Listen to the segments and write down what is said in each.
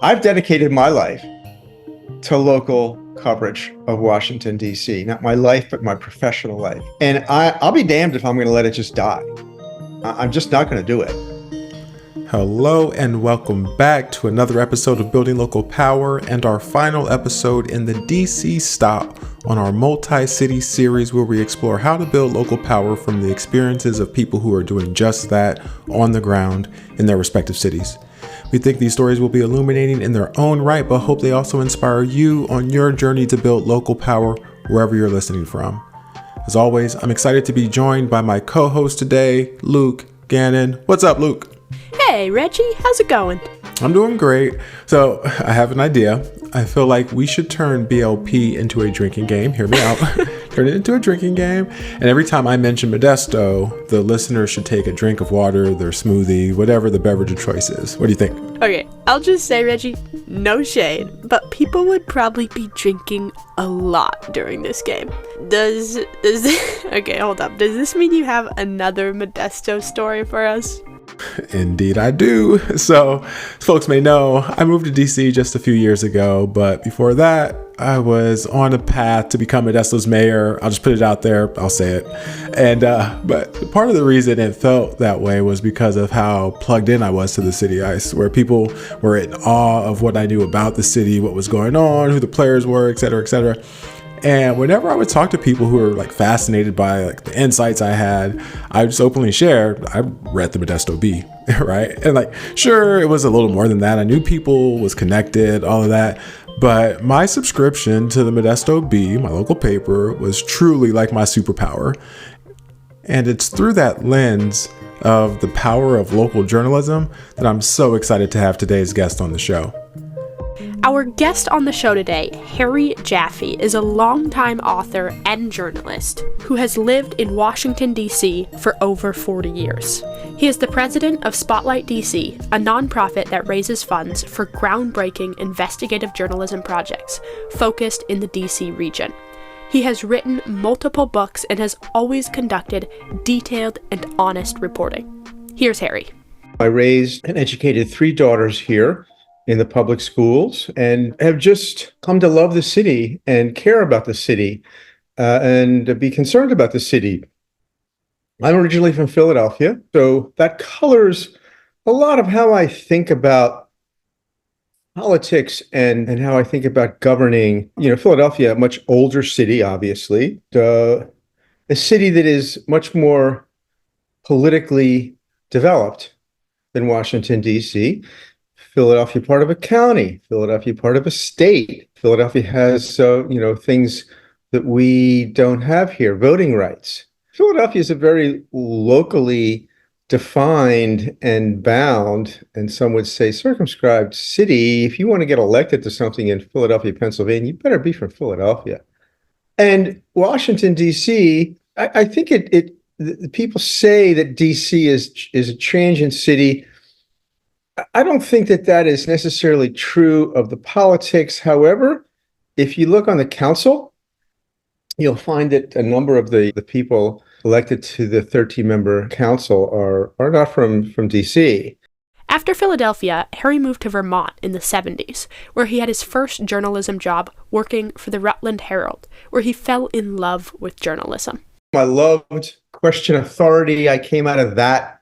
I've dedicated my life to local coverage of Washington, D.C. Not my life, but my professional life. And I'll be damned if I'm going to let it just die. I'm just not going to do it. Hello and welcome back to another episode of Building Local Power and our final episode in the DC stop on our multi-city series where we explore how to build local power from the experiences of people who are doing just that on the ground in their respective cities. We think these stories will be illuminating in their own right, but hope they also inspire you on your journey to build local power wherever you're listening from. As always, I'm excited to be joined by my co-host today, Luke Gannon. What's up, Luke? Hey, Reggie, how's it going? I'm doing great. So I have an idea. I feel like we should turn BLP into a drinking game. Hear me out. Turn it into a drinking game. And every time I mention Modesto, the listener should take a drink of water, their smoothie, whatever the beverage of choice is. What do you think? Okay, I'll just say, Reggie, no shade, but people would probably be drinking a lot during this game. Okay, hold up. Does this mean you have another Modesto story for us? Indeed I do. So, as folks may know, I moved to DC just a few years ago, but before that, I was on a path to become Modesto's mayor. I'll just put it out there. I'll say it. And, but part of the reason it felt that way was because of how plugged in I was to the city. I swear people were in awe of what I knew about the city, what was going on, who the players were, et cetera, et cetera. And whenever I would talk to people who were like fascinated by like the insights I had, I just openly shared, I read the Modesto Bee, right? And like, sure, it was a little more than that. I knew people, was connected, all of that. But my subscription to the Modesto Bee, my local paper, was truly like my superpower. And it's through that lens of the power of local journalism that I'm so excited to have today's guest on the show. Our guest on the show today, Harry Jaffe, is a longtime author and journalist who has lived in Washington, D.C. for over 40 years. He is the president of Spotlight DC, a nonprofit that raises funds for groundbreaking investigative journalism projects focused in the D.C. region. He has written multiple books and has always conducted detailed and honest reporting. Here's Harry. I raised and educated 3 daughters here in the public schools and have just come to love the city and care about the city and be concerned about the city. I'm originally from Philadelphia, so that colors a lot of how I think about politics and how I think about governing. You know, Philadelphia, a much older city, obviously, a city that is much more politically developed than Washington, D.C. Philadelphia part of a county, Philadelphia part of a state. Philadelphia has, things that we don't have here, voting rights. Philadelphia is a very locally defined and bound, and some would say circumscribed city. If you want to get elected to something in Philadelphia, Pennsylvania, you better be from Philadelphia. And Washington, D.C., I think the people say that D.C. is a transient city. I don't think that is necessarily true of the politics. However, if you look on the council, you'll find that a number of the people elected to the 13-member council are not from D.C. After Philadelphia, Harry moved to Vermont in the 70s, where he had his first journalism job working for the Rutland Herald, where he fell in love with journalism. I loved question authority. I came out of that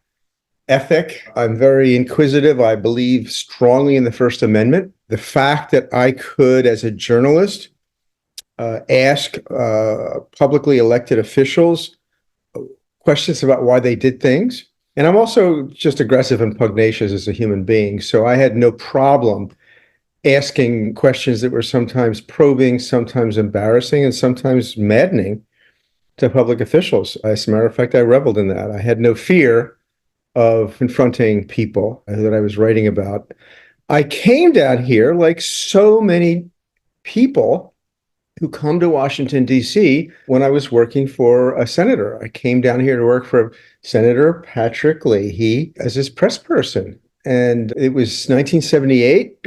ethic. I'm very inquisitive. I believe strongly in the First Amendment. The fact that I could, as a journalist, ask publicly elected officials questions about why they did things. And I'm also just aggressive and pugnacious as a human being. So I had no problem asking questions that were sometimes probing, sometimes embarrassing, and sometimes maddening to public officials. As a matter of fact, I reveled in that. I had no fear of confronting people that I was writing about. I came down here, like so many people who come to Washington, D.C., when I was working for a senator. I came down here to work for Senator Patrick Leahy as his press person. And it was 1978.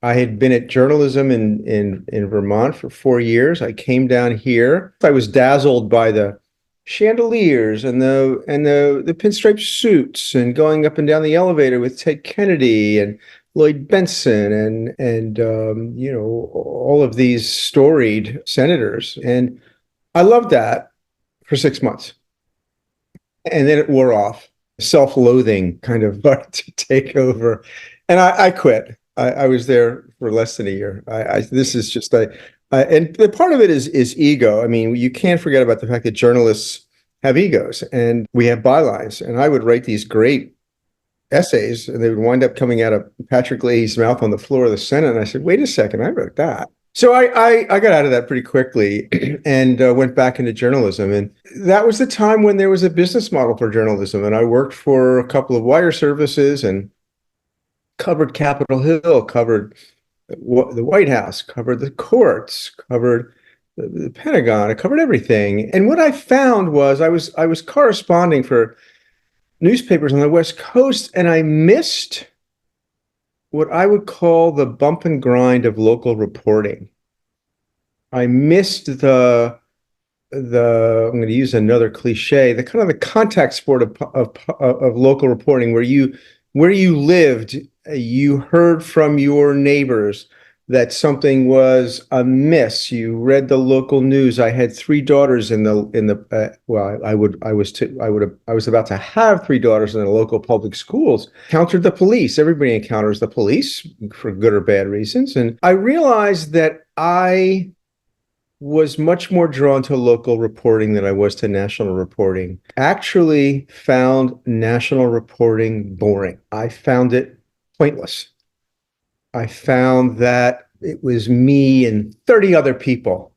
I had been at journalism in Vermont for 4 years. I came down here. I was dazzled by the chandeliers and the pinstripe suits and going up and down the elevator with Ted Kennedy and Lloyd Benson and all of these storied senators. And I loved that for 6 months. And then it wore off. Self-loathing kind of started to take over. And I quit. I was there for less than a year. This is just and the part of it is ego. I mean, you can't forget about the fact that journalists have egos and we have bylines. And I would write these great essays and they would wind up coming out of Patrick Leahy's mouth on the floor of the Senate. And I said, wait a second, I wrote that. So I got out of that pretty quickly and went back into journalism. And that was the time when there was a business model for journalism. And I worked for a couple of wire services and covered Capitol Hill, covered the White House, covered the courts, covered the Pentagon. I covered everything. And what I found was I was corresponding for newspapers on the West Coast, and I missed what I would call the bump and grind of local reporting. I missed the I'm going to use another cliche, the kind of the contact sport of local reporting, where you lived, you heard from your neighbors that something was amiss. You read the local news. I had three daughters I was about to have three daughters in the local public schools. Encountered the police. Everybody encounters the police for good or bad reasons. And I realized that I was much more drawn to local reporting than I was to national reporting. Actually found national reporting boring. I found it pointless. I found that it was me and 30 other people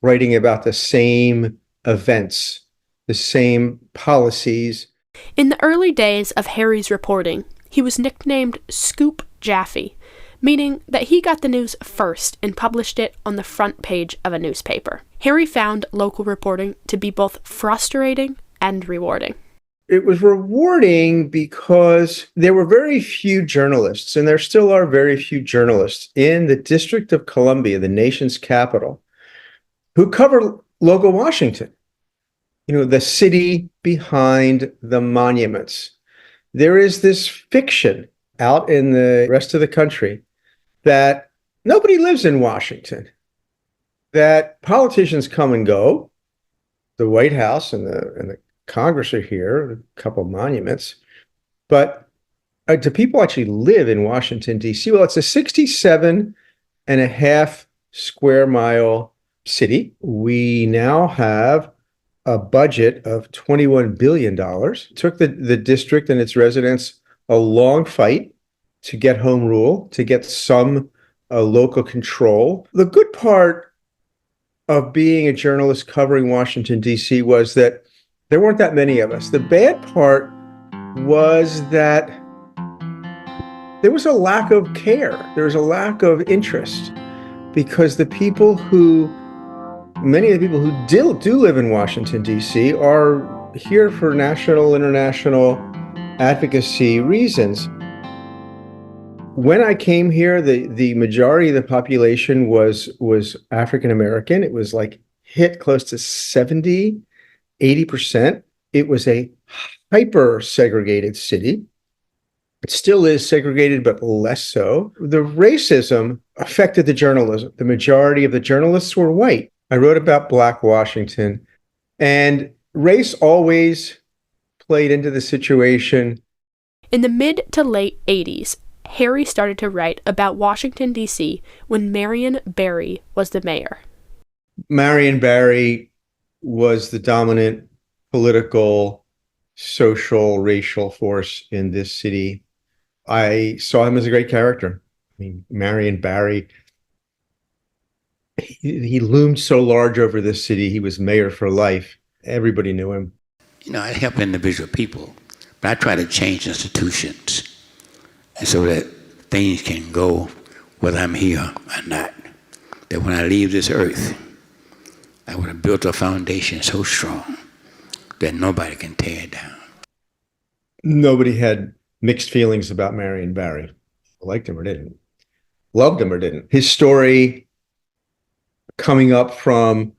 writing about the same events, the same policies. In the early days of Harry's reporting, he was nicknamed Scoop Jaffe, meaning that he got the news first and published it on the front page of a newspaper. Harry found local reporting to be both frustrating and rewarding. It was rewarding because there were very few journalists, and there still are very few journalists in the District of Columbia, the nation's capital, who cover local Washington, the city behind the monuments. There is this fiction out in the rest of the country that nobody lives in Washington, that politicians come and go. The White House and the Congress are here, a couple of monuments, but do people actually live in Washington, D.C.? Well, it's a 67.5 square mile city. We now have a budget of $21 billion. It took the district and its residents a long fight to get home rule, to get some local control. The good part of being a journalist covering Washington, D.C. was that there weren't that many of us. The bad part was that there was a lack of care. There was a lack of interest because many of the people who do live in Washington, D.C. are here for national, international advocacy reasons. When I came here, the majority of the population was African American. It was hit close to 80%. It was a hyper segregated city. It still is segregated, but less so. The racism affected the journalism. The majority of the journalists were white. I wrote about Black Washington, and race always played into the situation. In the mid to late 80s, Harry started to write about Washington, D.C. when Marion Barry was the mayor. Marion Barry was the dominant political, social, racial force in this city. I saw him as a great character. I mean, Marion Barry, he loomed so large over this city. He was mayor for life. Everybody knew him. I help individual people, but I try to change institutions and so that things can go whether I'm here or not. That when I leave this earth, I would have built a foundation so strong that nobody can tear it down. Nobody had mixed feelings about Marion Barry. Liked him or didn't. Loved him or didn't. His story coming up from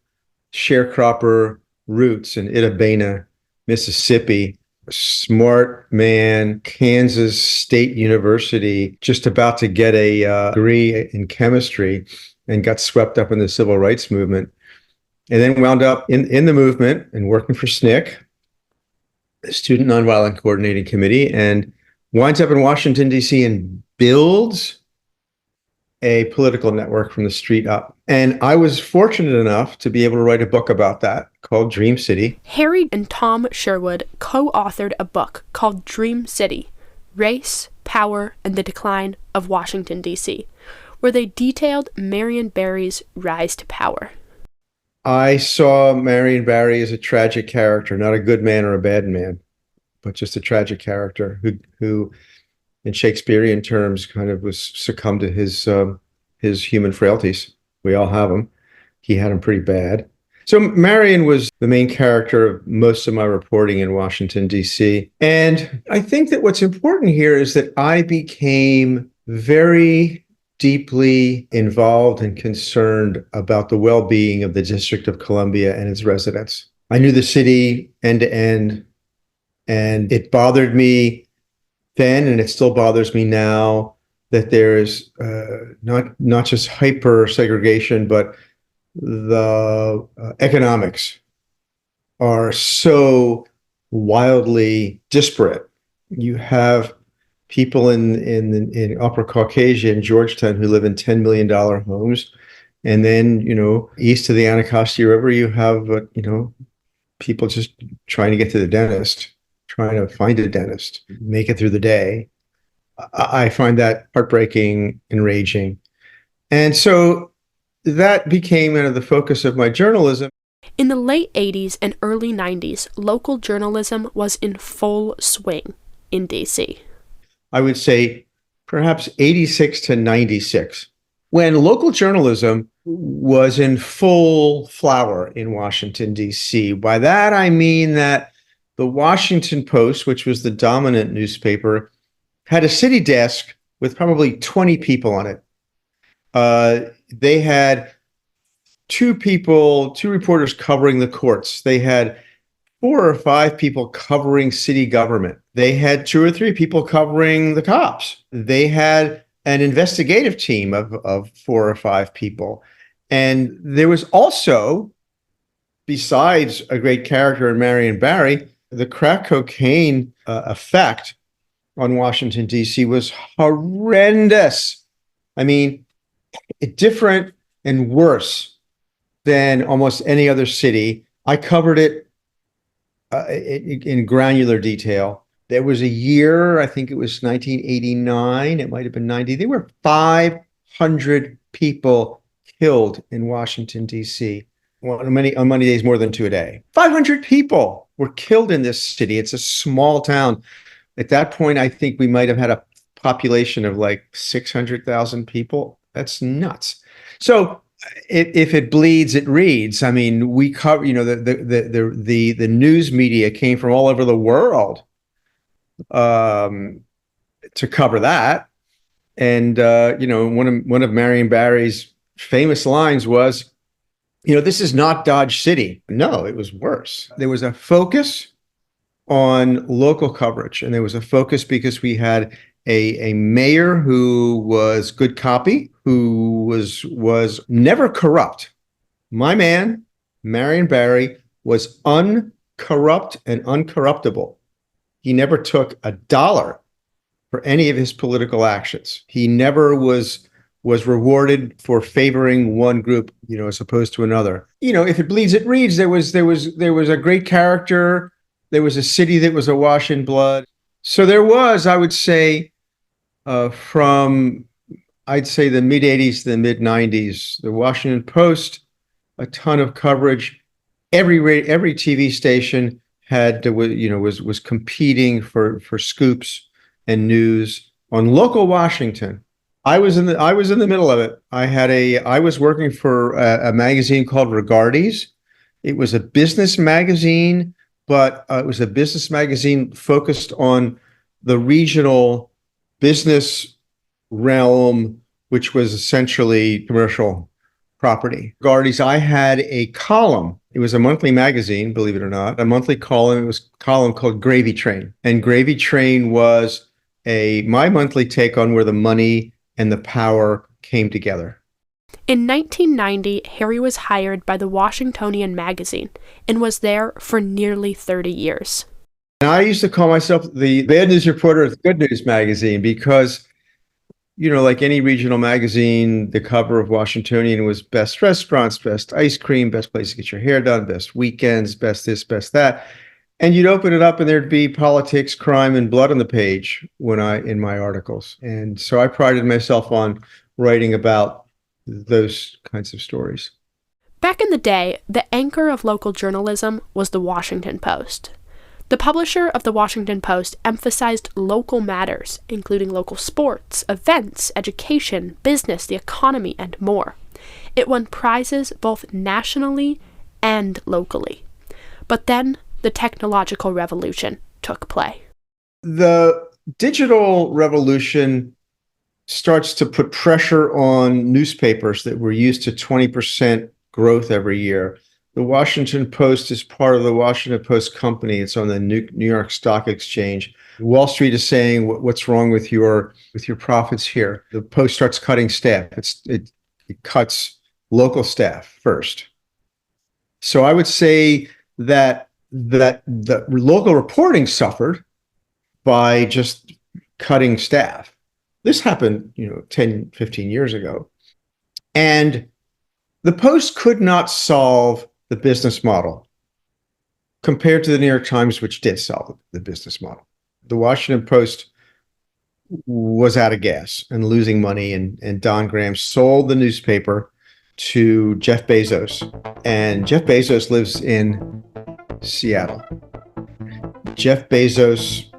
sharecropper roots in Itta Bena, Mississippi, smart man, Kansas State University, just about to get a degree in chemistry, and got swept up in the civil rights movement, and then wound up in the movement and working for SNCC, the Student Nonviolent Coordinating Committee, and winds up in Washington, D.C. and builds a political network from the street up. And I was fortunate enough to be able to write a book about that called Dream City. Harry and Tom Sherwood co-authored a book called Dream City: Race, Power, and the Decline of Washington, D.C., where they detailed Marion Barry's rise to power. I saw Marion Barry as a tragic character, not a good man or a bad man, but just a tragic character who in Shakespearean terms, kind of was succumbed to his human frailties. We all have them. He had them pretty bad. So Marion was the main character of most of my reporting in Washington, D.C. And I think that what's important here is that I became very deeply involved and concerned about the well-being of the District of Columbia and its residents. I knew the city end to end, and it bothered me then, and it still bothers me now, that there's not just hyper segregation, but the economics are so wildly disparate. You have people in Upper Caucasia in Georgetown who live in $10 million homes, and then east of the Anacostia River, you have people just trying to get to the dentist, trying to find a dentist, make it through the day. I find that heartbreaking, enraging. And so that became the focus of my journalism. In the late 80s and early 90s, local journalism was in full swing in D.C. I would say perhaps 86 to 96, when local journalism was in full flower in Washington, D.C. By that, I mean that the Washington Post, which was the dominant newspaper, had a city desk with probably 20 people on it. They had two reporters covering the courts. They had 4 or 5 people covering city government. They had 2 or 3 people covering the cops. They had an investigative team of 4 or 5 people. And there was also, besides a great character in Marion Barry, the crack cocaine effect on Washington, D.C. was horrendous. I mean, different and worse than almost any other city. I covered it in granular detail. There was a year, I think it was 1989, it might have been 90. There were 500 people killed in Washington, D.C. On many days, more than 2 a day. 500 people were killed in this city. It's a small town. At that point, I think we might have had a population of like 600,000 people. That's nuts. So if it bleeds, it reads. I mean, we cover, the news media came from all over the world to cover that. And one of Marion Barry's famous lines was, this is not Dodge City. No, it was worse. There was a focus on local coverage, and there was a focus because we had a mayor who was good copy, who was never corrupt. My man, Marion Barry, was uncorrupt and uncorruptible. He never took a dollar for any of his political actions. He never was rewarded for favoring one group, as opposed to another. If it bleeds, it reads. There was a great character. There was a city that was awash in blood. So there was, I would say, from the mid 80s to the mid 90s, the Washington Post, a ton of coverage. Every TV station was competing for scoops and news on local Washington. I was in the middle of it. I was working for a magazine called Regardes. It was a business magazine, but it was a business magazine focused on the regional business realm, which was essentially commercial property. Guardies, I had a column. It was a monthly magazine, believe it or not, a monthly column. It was a column called Gravy Train. And Gravy Train was my monthly take on where the money and the power came together. In 1990, Harry was hired by the Washingtonian magazine and was there for nearly 30 years. And I used to call myself the bad news reporter of the good news magazine because, like any regional magazine, the cover of Washingtonian was best restaurants, best ice cream, best place to get your hair done, best weekends, best this, best that. And you'd open it up and there'd be politics, crime, and blood on the page in my articles. And so I prided myself on writing about those kinds of stories. Back in the day, the anchor of local journalism was the Washington Post. The publisher of the Washington Post emphasized local matters, including local sports, events, education, business, the economy, and more. It won prizes both nationally and locally. But then the technological revolution took play. The digital revolution starts to put pressure on newspapers that were used to 20% growth every year. The Washington Post is part of the Washington Post company. It's on the New York Stock Exchange. Wall Street is saying, what's wrong with your profits here? The Post starts cutting staff. It cuts local staff first. So I would say that the local reporting suffered by just cutting staff. This happened, 10, 15 years ago. And the Post could not solve the business model compared to the New York Times, which did solve the business model. The Washington Post was out of gas and losing money, and Don Graham sold the newspaper to Jeff Bezos. And Jeff Bezos lives in Seattle. Jeff Bezos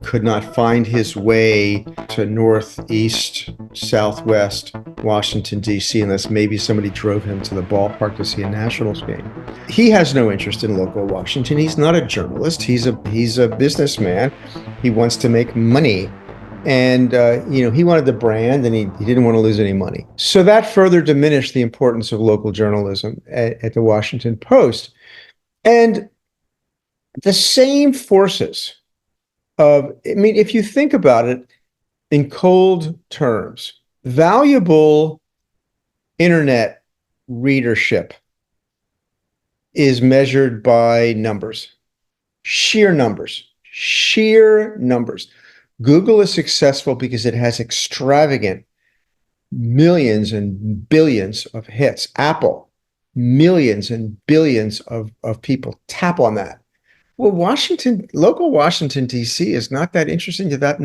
could not find his way to northeast, southwest Washington, D.C., unless maybe somebody drove him to the ballpark to see a Nationals game. He has no interest in local Washington. He's not a journalist. He's a businessman. He wants to make money. And, he wanted the brand, and he didn't want to lose any money. So that further diminished the importance of local journalism at the Washington Post. And the same forces if you think about it in cold terms, valuable internet readership is measured by numbers, sheer numbers. Google is successful because it has extravagant millions and billions of hits. Apple, millions and billions of people tap on that. Well, local Washington, D.C. is not that interesting to that,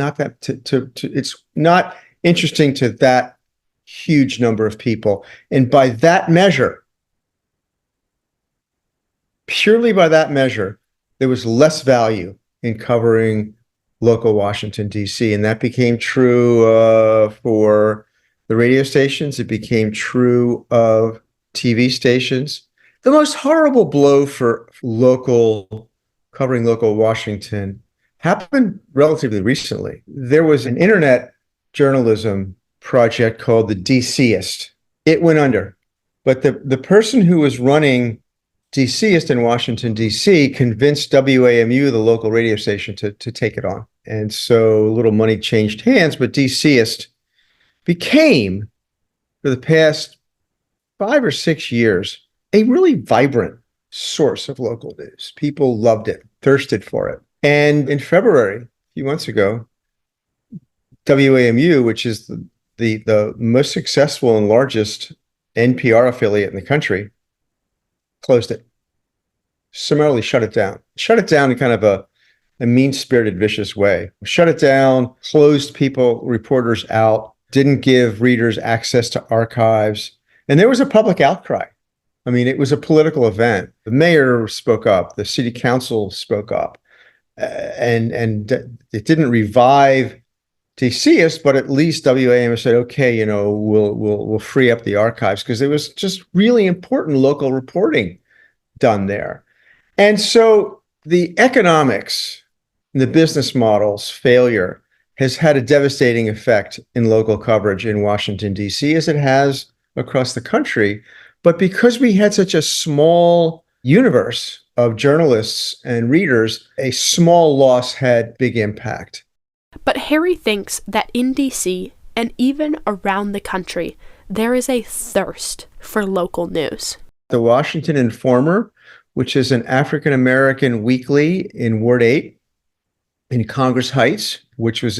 it's not interesting to that huge number of people. And by that measure, purely by that measure, there was less value in covering local Washington, D.C. And that became true for the radio stations. It became true of TV stations. The most horrible blow for covering local Washington happened relatively recently. There was an internet journalism project called the DCist. It went under, but the person who was running DCist in Washington, D.C. convinced WAMU, the local radio station, to take it on. And so a little money changed hands, but DCist became, for the past 5 or 6 years, a really vibrant source of local news. People loved it, thirsted for it. And in February, a few months ago, WAMU, which is the most successful and largest NPR affiliate in the country, closed it. Summarily shut it down. Shut it down in kind of a mean-spirited, vicious way. Shut it down, closed reporters out, didn't give readers access to archives. And there was a public outcry. I mean, it was a political event. The mayor spoke up. The city council spoke up, and it didn't revive DCist, but at least WAM said, "Okay, we'll free up the archives," because there was just really important local reporting done there. And so the economics, the business model's failure has had a devastating effect in local coverage in Washington, D.C., as it has across the country. But because we had such a small universe of journalists and readers, a small loss had big impact. But Harry thinks that in DC and even around the country, there is a thirst for local news. The Washington Informer, which is an African-American weekly in Ward 8 in Congress Heights, which has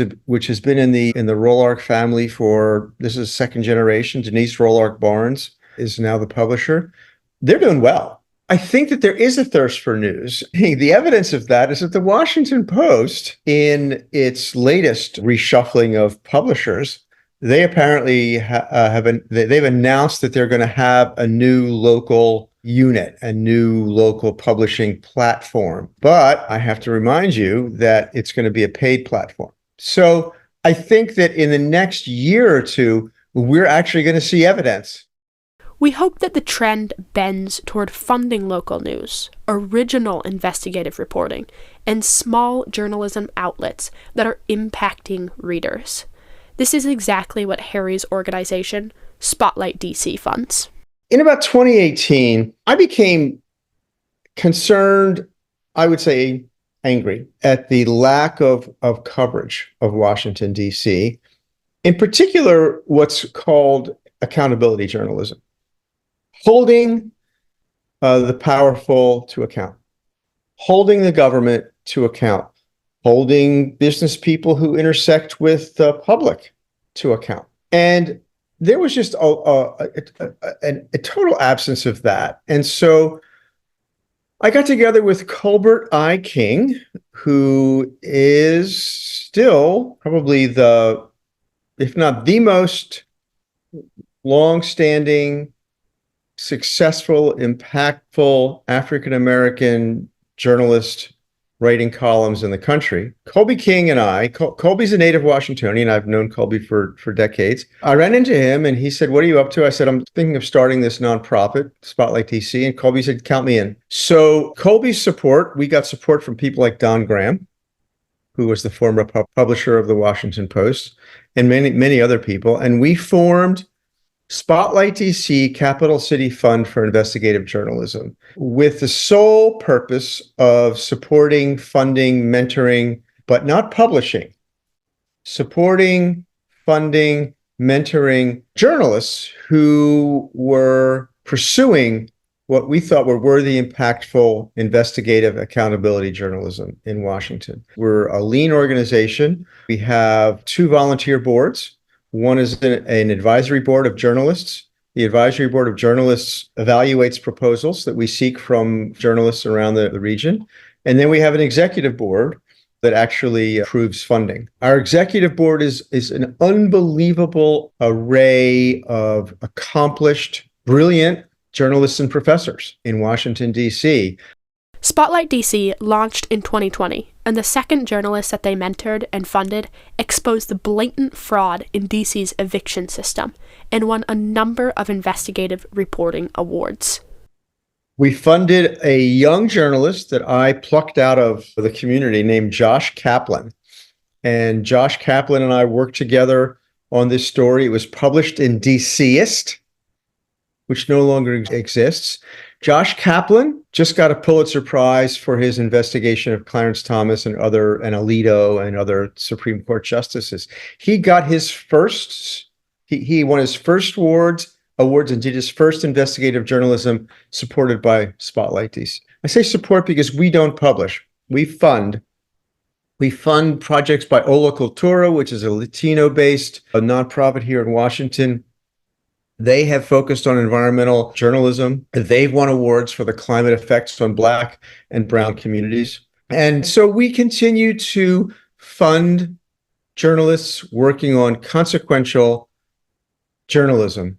been in the Rolark family for, this is second generation. Janeese Rolark Barnes is now the publisher. They're doing well. I think that there is a thirst for news. The evidence of that is that the Washington Post, in its latest reshuffling of publishers, they apparently they've announced that they're going to have a new local unit, a new local publishing platform. But I have to remind you that it's going to be a paid platform. So I think that in the next year or two, we're actually going to see evidence. We hope that the trend bends toward funding local news, original investigative reporting, and small journalism outlets that are impacting readers. This is exactly what Harry's organization, Spotlight DC, funds. In about 2018, I became concerned, I would say angry, at the lack of coverage of Washington, D.C., in particular, what's called accountability journalism. Holding the powerful to account, holding the government to account, holding business people who intersect with the public to account. And there was just a total absence of that. And so I got together with Colbert I. King, who is still probably if not the most long-standing, successful, impactful African-American journalist writing columns in the country. Colby King and I, Colby's a native Washingtonian. I've known Colby for decades. I ran into him and he said, "What are you up to?" I said, "I'm thinking of starting this nonprofit, Spotlight DC." And Colby said, "Count me in." So Colby's support, we got support from people like Don Graham, who was the former publisher of the Washington Post, and many other people. And we formed Spotlight DC Capital City Fund for Investigative Journalism with the sole purpose of supporting, funding, mentoring, but not publishing, supporting, funding, mentoring journalists who were pursuing what we thought were worthy, impactful, investigative accountability journalism in Washington. We're a lean organization. We have 2 volunteer boards. One is an advisory board of journalists. The advisory board of journalists evaluates proposals that we seek from journalists around the region. And then we have an executive board that actually approves funding. Our executive board is an unbelievable array of accomplished, brilliant journalists and professors in Washington, D.C. Spotlight DC launched in 2020, and the second journalist that they mentored and funded exposed the blatant fraud in DC's eviction system and won a number of investigative reporting awards. We funded a young journalist that I plucked out of the community named Josh Kaplan. And Josh Kaplan and I worked together on this story. It was published in DCist, which no longer exists. Josh Kaplan just got a Pulitzer Prize for his investigation of Clarence Thomas and Alito and other Supreme Court justices. He got his he won his first awards and did his first investigative journalism supported by Spotlight DC. I say support because we don't publish. We fund. We fund projects by Ola Cultura, which is a Latino-based nonprofit here in Washington. They have focused on environmental journalism. They've won awards for the climate effects on Black and Brown communities. And so we continue to fund journalists working on consequential journalism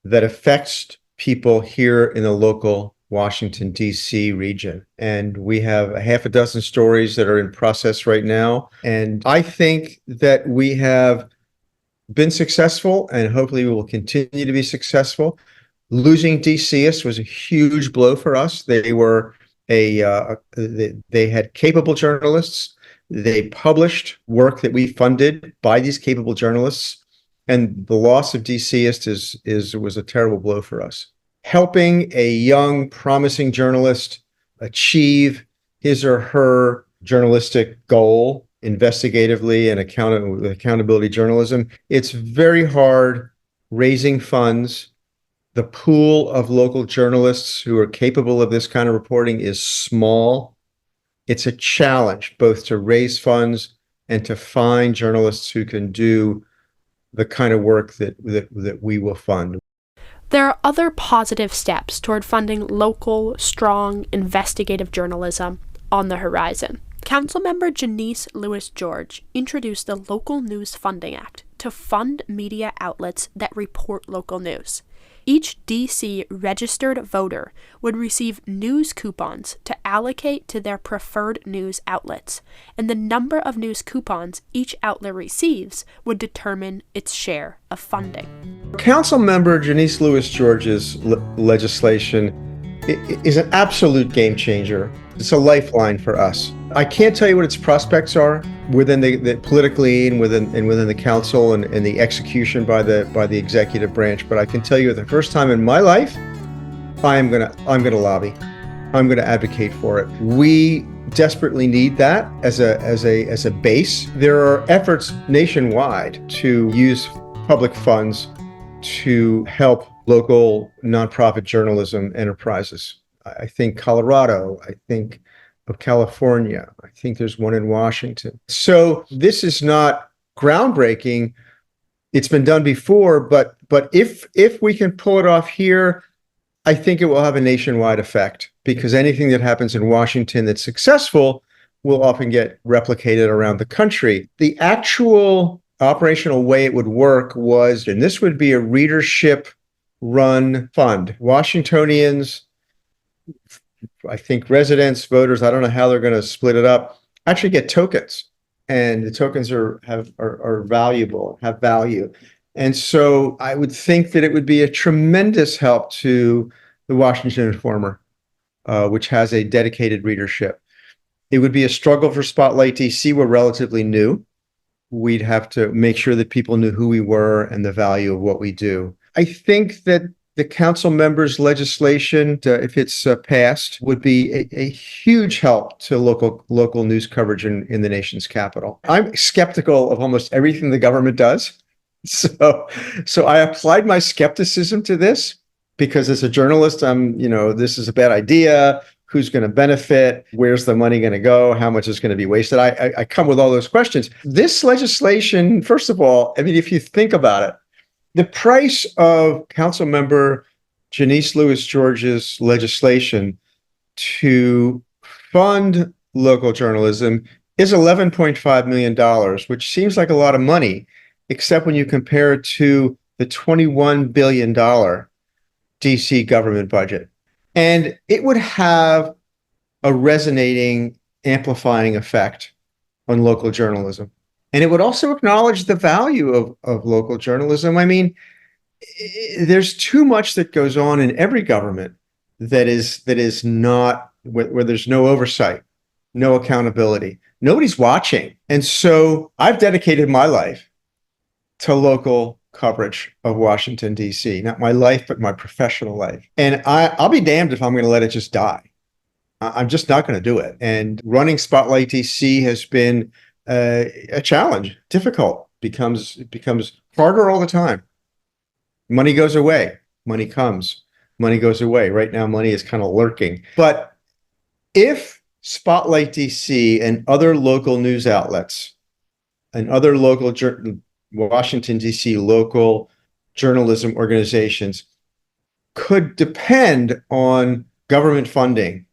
that affects people here in the local Washington, D.C. region. And we have a half a dozen stories that are in process right now. And I think that we have been successful, and hopefully we will continue to be successful. Losing DCist was a huge blow for us. They were they had capable journalists. They published work that we funded by these capable journalists, and the loss of DCist was a terrible blow for us. helping a young, promising journalist achieve his or her journalistic goal investigatively and accountability journalism. It's very hard raising funds. The pool of local journalists who are capable of this kind of reporting is small. It's a challenge both to raise funds and to find journalists who can do the kind of work that we will fund. There are other positive steps toward funding local, strong, investigative journalism on the horizon. Councilmember Janeese Lewis-George introduced the Local News Funding Act to fund media outlets that report local news. Each D.C. registered voter would receive news coupons to allocate to their preferred news outlets, and the number of news coupons each outlet receives would determine its share of funding. Councilmember Janeese Lewis-George's legislation is an absolute game changer. It's a lifeline for us. I can't tell you what its prospects are within the politically and within the council and the execution by the executive branch. But I can tell you, the first time in my life, I'm gonna lobby. I'm gonna advocate for it. We desperately need that as a base. There are efforts nationwide to use public funds to help local nonprofit journalism enterprises. I think Colorado, I think of California, I think there's one in Washington. So this is not groundbreaking. It's been done before, but if we can pull it off here, I think it will have a nationwide effect, because anything that happens in Washington that's successful will often get replicated around the country. The actual operational way it would work was, and this would be a readership run fund. Washingtonians, I think residents, voters, I don't know how they're going to split it up, actually get tokens. And the tokens are valuable, have value. And so I would think that it would be a tremendous help to the Washington Informer, which has a dedicated readership. It would be a struggle for Spotlight DC. We're relatively new. We'd have to make sure that people knew who we were and the value of what we do. I think that the council members' legislation, if it's passed, would be a huge help to local news coverage in the nation's capital. I'm skeptical of almost everything the government does. So I applied my skepticism to this because as a journalist, this is a bad idea. Who's going to benefit? Where's the money going to go? How much is going to be wasted? I come with all those questions. This legislation, first of all, I mean, if you think about it, the price of Councilmember Janeese Lewis-George's legislation to fund local journalism is $11.5 million, which seems like a lot of money, except when you compare it to the $21 billion DC government budget. And it would have a resonating, amplifying effect on local journalism. And it would also acknowledge the value of local journalism. I mean, there's too much that goes on in every government that is not, where there's no oversight, no accountability. Nobody's watching. And so I've dedicated my life to local coverage of Washington, D.C. Not my life, but my professional life. And I'll be damned if I'm going to let it just die. I'm just not going to do it. And running Spotlight DC has been a challenge, difficult, it becomes harder all the time. Money goes away, money comes, money goes away. Right now, money is kind of lurking. But if Spotlight DC and other local news outlets and other local Washington, D.C. local journalism organizations could depend on government funding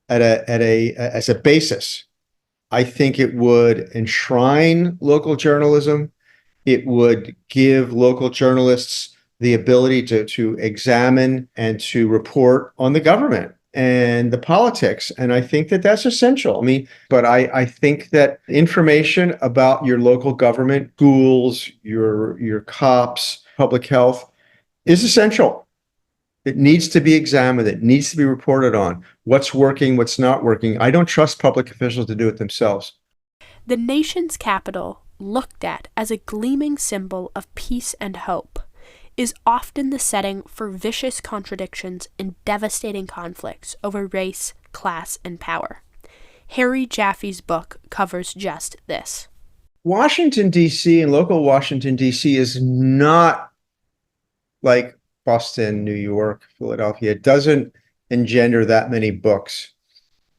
as a basis, I think it would enshrine local journalism. It would give local journalists the ability to examine and to report on the government and the politics. And I think that that's essential. I mean, but I think that information about your local government, schools, your cops, public health is essential. It needs to be examined. It needs to be reported on. What's working, what's not working. I don't trust public officials to do it themselves. The nation's capital, looked at as a gleaming symbol of peace and hope, is often the setting for vicious contradictions and devastating conflicts over race, class, and power. Harry Jaffe's book covers just this. Washington, D.C. and local Washington, D.C. is not like Boston, New York, Philadelphia. It doesn't engender that many books.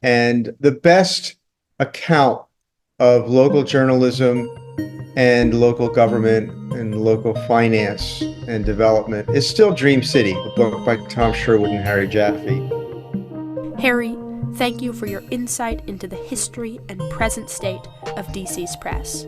And the best account of local journalism and local government and local finance and development is still Dream City, a book by Tom Sherwood and Harry Jaffe. Harry, thank you for your insight into the history and present state of DC's press.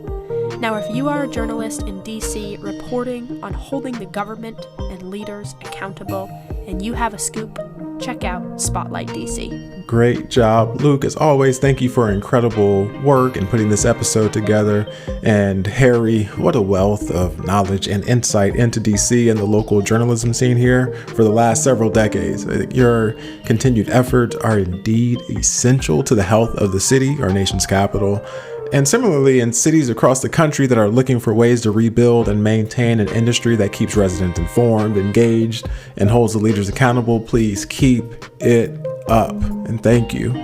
Now, if you are a journalist in DC reporting on holding the government and leaders accountable, and you have a scoop, check out Spotlight DC. Great job, Luke. As always, thank you for incredible work in putting this episode together. And Harry, what a wealth of knowledge and insight into DC and the local journalism scene here for the last several decades. Your continued efforts are indeed essential to the health of the city, our nation's capital. And similarly, in cities across the country that are looking for ways to rebuild and maintain an industry that keeps residents informed, engaged, and holds the leaders accountable, please keep it up. And thank you.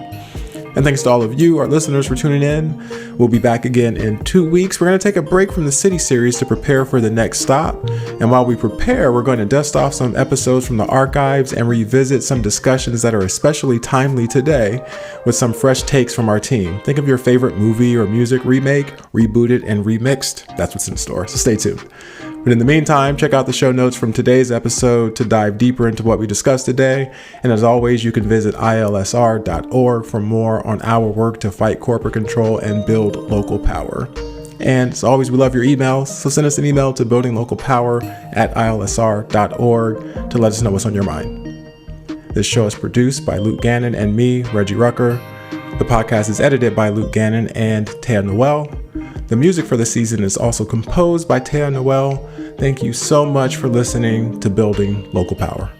And thanks to all of you, our listeners, for tuning in. We'll be back again in 2 weeks. We're going to take a break from the city series to prepare for the next stop. And while we prepare, we're going to dust off some episodes from the archives and revisit some discussions that are especially timely today with some fresh takes from our team. Think of your favorite movie or music remake, rebooted, and remixed. That's what's in store, so stay tuned. But in the meantime, check out the show notes from today's episode to dive deeper into what we discussed today. And as always, you can visit ilsr.org for more on our work to fight corporate control and build local power. And as always, we love your emails, so send us an email to buildinglocalpower@ilsr.org to let us know what's on your mind. This show is produced by Luke Gannon and me, Reggie Rucker. The podcast is edited by Luke Gannon and Taya Noel. The music for the season is also composed by Taya Noel. Thank you so much for listening to Building Local Power.